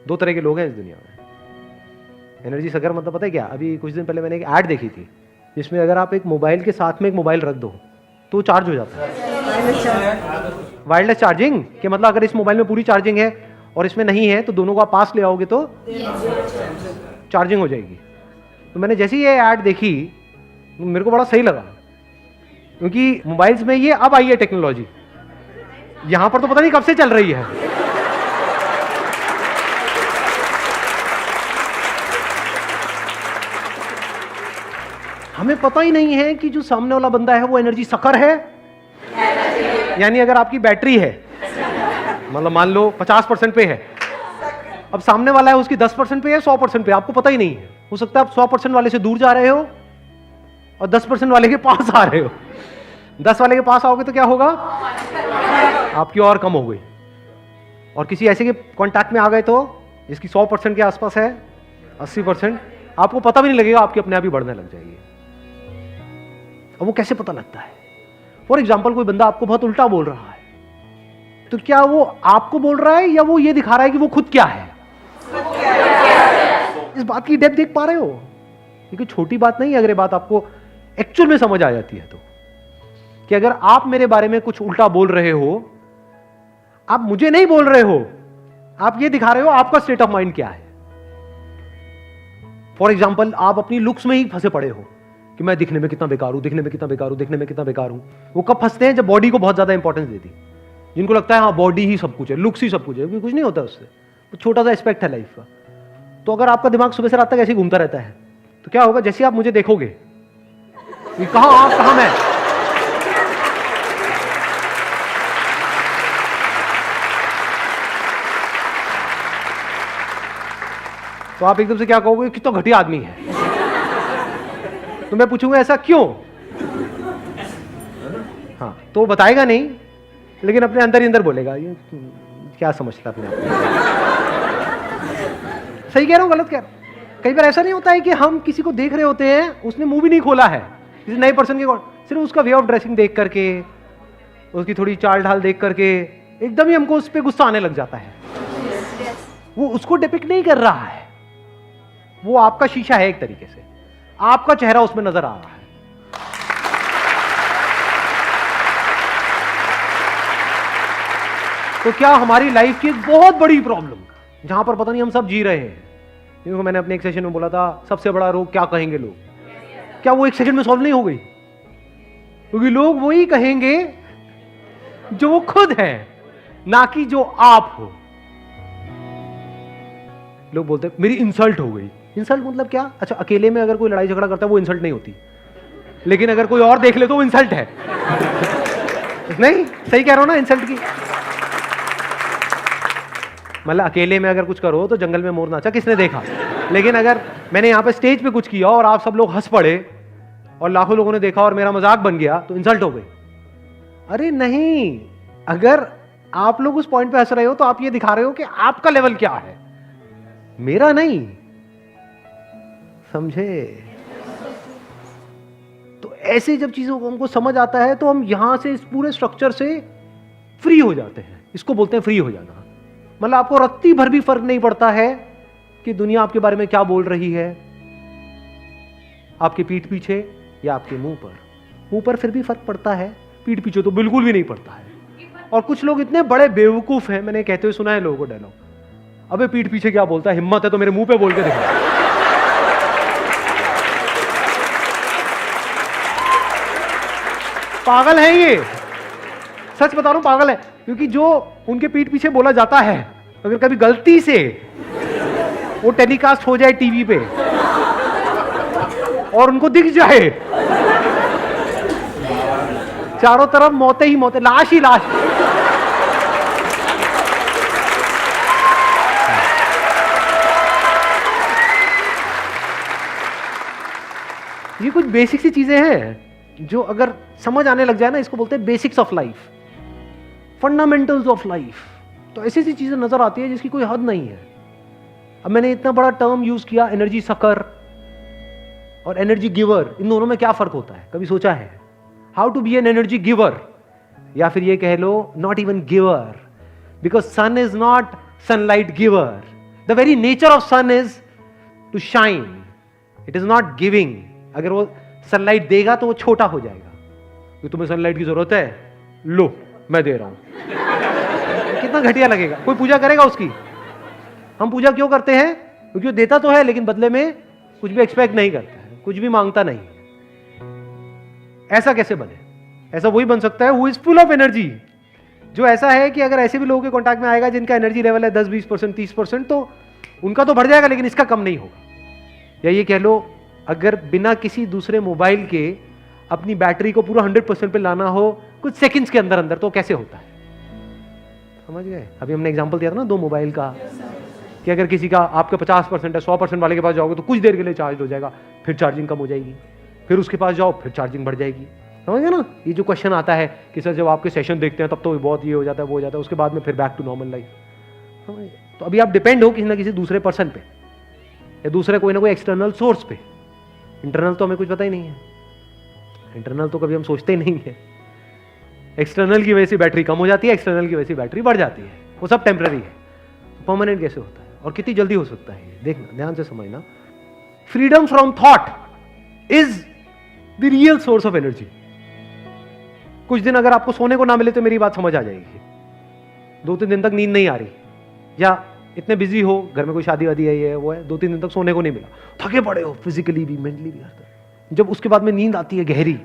दो तरह के लोग हैं इस दुनिया में। एनर्जी सकर मतलब पता है क्या? अभी कुछ दिन पहले मैंने एक ऐड देखी थी जिसमें अगर आप एक मोबाइल के साथ में एक मोबाइल रख दो तो चार्ज हो जाता है। वायरलेस चार्जिंग के मतलब अगर इस मोबाइल में पूरी चार्जिंग है और इसमें नहीं है तो दोनों को आप पास ले आओगे तो चार्जिंग हो जाएगी। तो मैंने जैसे ही ये ऐड देखी मेरे को बड़ा सही लगा, क्योंकि मोबाइल्स में ये अब आई है टेक्नोलॉजी, यहां पर तो पता नहीं कब से चल रही है। हमें पता ही नहीं है कि जो सामने वाला बंदा है वो एनर्जी सकर है, यानी अगर आपकी बैटरी है मतलब मान लो 50% पे है, अब सामने वाला है उसकी 10% पे है, 100% पे, आपको पता ही नहीं है। हो सकता है आप 100% वाले से दूर जा रहे हो और 10% वाले के पास आ रहे हो। 10 वाले के पास आओगे तो क्या होगा? आपकी और कम हो गई। और किसी ऐसे के कांटेक्ट में आ गए तो जिसकी 100% के आसपास है, 80%, आपको पता भी नहीं लगेगा, आपकी अपने आप ही बढ़ने लग जाएगी। अब वो कैसे पता लगता है? फॉर एग्जाम्पल कोई बंदा आपको बहुत उल्टा बोल रहा है तो क्या वो आपको बोल रहा है या वो ये दिखा रहा है कि वो खुद क्या है? इस बात की डेप्थ देख पा रहे हो? ये कोई छोटी बात नहीं है अगर ये बात आपको एक्चुअल में समझ आ जाती है तो, कि अगर आप मेरे बारे में कुछ उल्टा बोल रहे हो, आप मुझे नहीं बोल रहे हो, आप ये दिखा रहे हो आपका स्टेट ऑफ माइंड क्या है। फॉर एग्जाम्पल आप अपनी लुक्स में ही फंसे पड़े हो कि मैं दिखने में कितना बेकार हूं, दिखने में कितना बेकार हूं, दिखने में कितना बेकार हूं। वो कब फंसते हैं? जब बॉडी को बहुत ज्यादा इंपॉर्टेंस देती, जिनको लगता है हाँ बॉडी ही सब कुछ है, लुक्स ही सब कुछ है, क्योंकि कुछ नहीं होता उससे, तो छोटा सा एस्पेक्ट है लाइफ का। तो अगर आपका दिमाग सुबह से रात तक ऐसे ही घूमता रहता है तो क्या होगा? जैसे आप मुझे देखोगे कहां आप कहां मैं, तो आप एकदम से क्या कहोगे? कितना घटिया आदमी है। तो मैं पूछूंगा ऐसा क्यों? हाँ, तो वो बताएगा नहीं, लेकिन अपने अंदर ही अंदर बोलेगा ये क्या समझता अपने आप को। सही कह रहा हूं गलत कह रहा हूं? कई बार ऐसा नहीं होता है कि हम किसी को देख रहे होते हैं, उसने मुंह भी नहीं खोला है, किसी नए पर्सन के, सिर्फ उसका वे ऑफ ड्रेसिंग देख करके, उसकी थोड़ी चाल ढाल देख करके एकदम ही हमको उस पर गुस्सा आने लग जाता है। वो उसको डिपिक्ट नहीं कर रहा है, वो आपका शीशा है एक तरीके से, आपका चेहरा उसमें नजर आ रहा है। तो क्या हमारी लाइफ की एक बहुत बड़ी प्रॉब्लम जहां पर पता नहीं हम सब जी रहे हैं, क्योंकि मैंने अपने एक सेशन में बोला था सबसे बड़ा रोग क्या कहेंगे लोग, क्या वो एक सेकंड में सॉल्व नहीं हो गई? क्योंकि लोग वही कहेंगे जो वो खुद है, ना कि जो आप हो। लोग बोलते हैं मेरी इंसल्ट हो गई। इंसल्ट मतलब क्या? अच्छा, अकेले में अगर कोई लड़ाई झगड़ा करता है वो इंसल्ट नहीं होती, लेकिन अगर कोई और देख ले तो वो इंसल्ट है। नहीं, सही कह रहा हूं ना? इंसल्ट की मतलब अकेले में अगर कुछ करो तो जंगल में मोर नाचा किसने देखा, लेकिन अगर मैंने यहां पे स्टेज पे कुछ किया और आप सब लोग हंस पड़े और लाखों लोगों ने देखा और मेरा मजाक बन गया तो इंसल्ट हो गई। अरे नहीं, अगर आप लोग उस पॉइंट पे हंस रहे हो तो आप ये दिखा रहे हो कि आपका लेवल क्या है, मेरा नहीं। समझे? तो ऐसे जब चीजों को हमको समझ आता है तो हम यहां से इस पूरे स्ट्रक्चर से फ्री हो जाते हैं। इसको बोलते हैं फ्री हो जाना। मतलब आपको रत्ती भर भी फर्क नहीं पड़ता है कि दुनिया आपके बारे में क्या बोल रही है, आपके पीठ पीछे या आपके मुंह पर। मुंह पर फिर भी फर्क पड़ता है, पीठ पीछे तो बिल्कुल भी नहीं पड़ता है। और कुछ लोग इतने बड़े बेवकूफ हैं, मैंने कहते हुए सुना है लोगों को डायलॉग, अबे पीठ पीछे क्या बोलता है, हिम्मत है तो मेरे मुंह पे बोल के देखो। पागल है ये, सच बता रहा हूं, पागल है। क्योंकि जो उनके पीठ पीछे बोला जाता है, अगर कभी गलती से वो टेलीकास्ट हो जाए टीवी पे और उनको दिख जाए, चारों तरफ मौतें ही मौतें, लाश ही लाश। ये कुछ बेसिक सी चीजें हैं जो अगर समझ आने लग जाए ना, इसको बोलते हैं basics of life, fundamentals of life. तो ऐसी सी चीजें नजर आती है जिसकी कोई हद नहीं है। अब मैंने इतना बड़ा टर्म यूज किया एनर्जी सकर और एनर्जी गिवर, इन दोनों में क्या फर्क होता है? कभी सोचा है? How to be an energy giver, या फिर ये कह लो not even giver, because sun is not sunlight giver, the very nature of sun is to shine, it is not giving. अगर वो सनलाइट देगा तो वो छोटा हो जाएगा, तो तुम्हें सनलाइट की जरूरत है, लो मैं दे रहा हूं। कितना घटिया लगेगा। कोई पूजा करेगा उसकी? हम पूजा क्यों करते हैं? क्योंकि वो देता तो है लेकिन बदले में कुछ भी एक्सपेक्ट नहीं करता है, कुछ भी मांगता नहीं। ऐसा कैसे बने? ऐसा वही बन सकता है who is full of energy, जो ऐसा है कि अगर ऐसे भी लोगों के कांटेक्ट में आएगा जिनका एनर्जी लेवल है 10-20%, 30%, तो उनका तो बढ़ जाएगा लेकिन इसका कम नहीं होगा। या ये कह लो, अगर बिना किसी दूसरे मोबाइल के अपनी बैटरी को पूरा 100% पे लाना हो कुछ सेकंड्स के अंदर अंदर, तो कैसे होता है? समझ गए? अभी हमने एग्जांपल दिया था ना 2 मोबाइल का, कि अगर किसी का आपका 50% है, 100% वाले के पास जाओगे तो कुछ देर के लिए चार्ज हो जाएगा, फिर चार्जिंग कम हो जाएगी, फिर उसके पास जाओ फिर चार्जिंग बढ़ जाएगी। समझ गए ना? ये जो क्वेश्चन आता है कि सर जब आपके सेशन देखते हैं तब तो बहुत ये हो जाता है, वो हो जाता है, उसके बाद में फिर बैक टू नॉर्मल लाइफ। तो अभी आप डिपेंड हो किसी ना किसी दूसरे पर्सन पे, या दूसरे कोई ना कोई एक्सटर्नल सोर्स पे। इंटरनल तो हमें कुछ पता ही नहीं है, इंटरनल तो कभी हम सोचते ही नहीं है। एक्सटर्नल की वजह से बैटरी कम हो जाती है, एक्सटर्नल की वजह से बैटरी बढ़ जाती है, वो सब टेम्पररी है। तो परमानेंट कैसे होता है और कितनी जल्दी हो सकता है? देखना, ध्यान से समझना। Freedom from thought is the real source of energy. कुछ दिन अगर आपको सोने को ना मिले तो मेरी बात समझ आ जाएगी। 2-3 दिन तक नींद नहीं आ रही, या इतने बिजी हो, घर में कोई शादी वादी है, ये वो है, 2-3 दिन तक सोने को नहीं मिला, थके पड़े हो फिजिकली भी मेंटली भी। जब उसके बाद में नींद आती है गहरी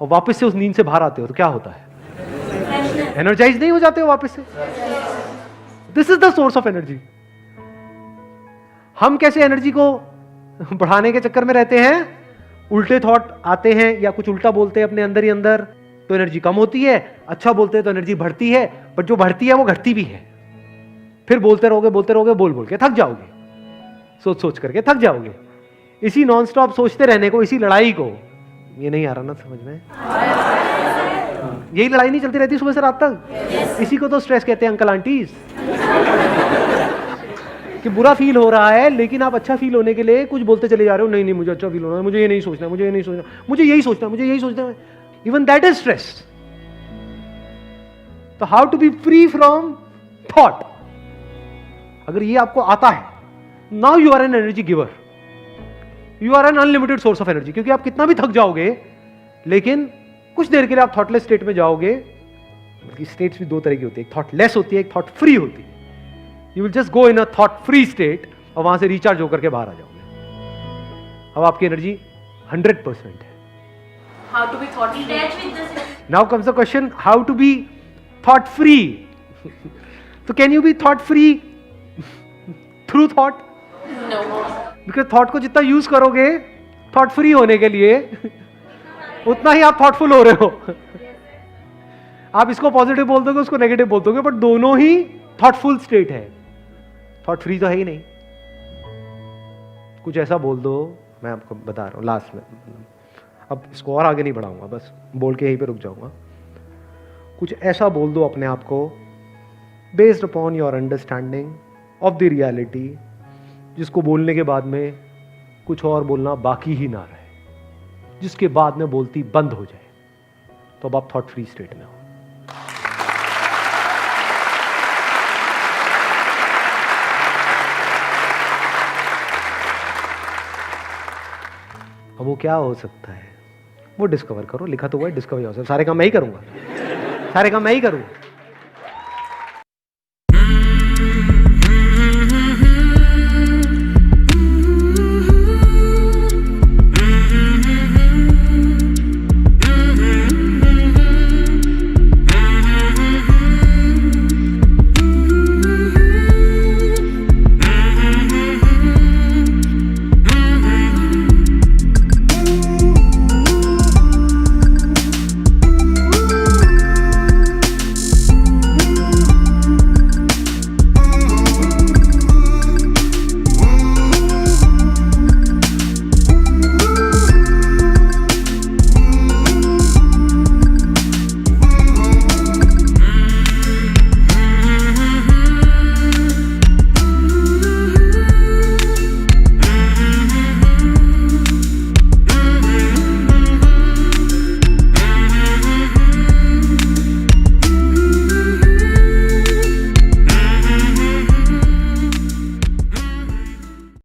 और वापस से उस नींद से बाहर आते हो तो क्या होता है? एनर्जाइज नहीं हो जाते हो वापस से। This is the source of energy. हम कैसे एनर्जी को बढ़ाने के चक्कर में रहते हैं? उल्टे थॉट आते हैं या कुछ उल्टा बोलते हैं अपने अंदर ही अंदर, तो एनर्जी कम होती है। अच्छा बोलते हैं तो एनर्जी बढ़ती है, पर जो बढ़ती है वो घटती भी है। फिर बोलते रहोगे बोल बोल के थक जाओगे, सोच सोच करके थक जाओगे। इसी नॉन स्टॉप सोचते रहने को, इसी लड़ाई को, ये नहीं आ रहा ना समझ में? यही लड़ाई नहीं चलती रहती सुबह से रात तक? इसी को तो स्ट्रेस कहते हैं अंकल आंटीज। कि बुरा फील हो रहा है लेकिन आप अच्छा फील होने के लिए कुछ बोलते चले जा रहे हो, नहीं नहीं मुझे अच्छा फील होना है, मुझे ये नहीं सोचना, मुझे ये नहीं सोचना, मुझे यही सोचना, मुझे यही सोचना है। Even that is stress. तो how to be free from thought, अगर ये आपको आता है, now you are an energy giver, you are an unlimited source of energy. क्योंकि आप कितना भी थक जाओगे लेकिन कुछ देर के लिए आप थॉटलेस स्टेट में जाओगे। बल्कि स्टेट्स भी 2 तरह की होती है, एक थॉटलेस होती है, एक थॉट फ्री होती है। You will just go in a thought free state और वहां से रिचार्ज होकर के बाहर आ जाओगे। अब आपकी एनर्जी 100% है। How to be thought free? Now comes the question, how to be thought free. तो can you be thought free through thought? No. Because thought को जितना यूज करोगे थॉट फ्री होने के लिए, उतना ही आप थॉटफुल हो रहे हो। आप इसको पॉजिटिव बोल दोगे, उसको नेगेटिव बोल दोगे, बट दोनों ही थॉटफुल स्टेट है। थॉट फ्री तो है ही नहीं। कुछ ऐसा बोल दो, मैं आपको बता रहा हूं लास्ट में, अब इसको और आगे नहीं बढ़ाऊंगा, बस बोल के यहीं पे रुक जाऊंगा। कुछ ऐसा बोल दो अपने आप को based upon your understanding of the reality, जिसको बोलने के बाद में कुछ और बोलना बाकी ही ना रहे, जिसके बाद में बोलती बंद हो जाए, तो अब आप थॉट फ्री स्टेट में हो। अब वो क्या हो सकता है वो डिस्कवर करो। लिखा तो हुआ है डिस्कवर योरसेल्फ। सारे काम मैं ही करूंगा, सारे काम मैं ही करूंगा।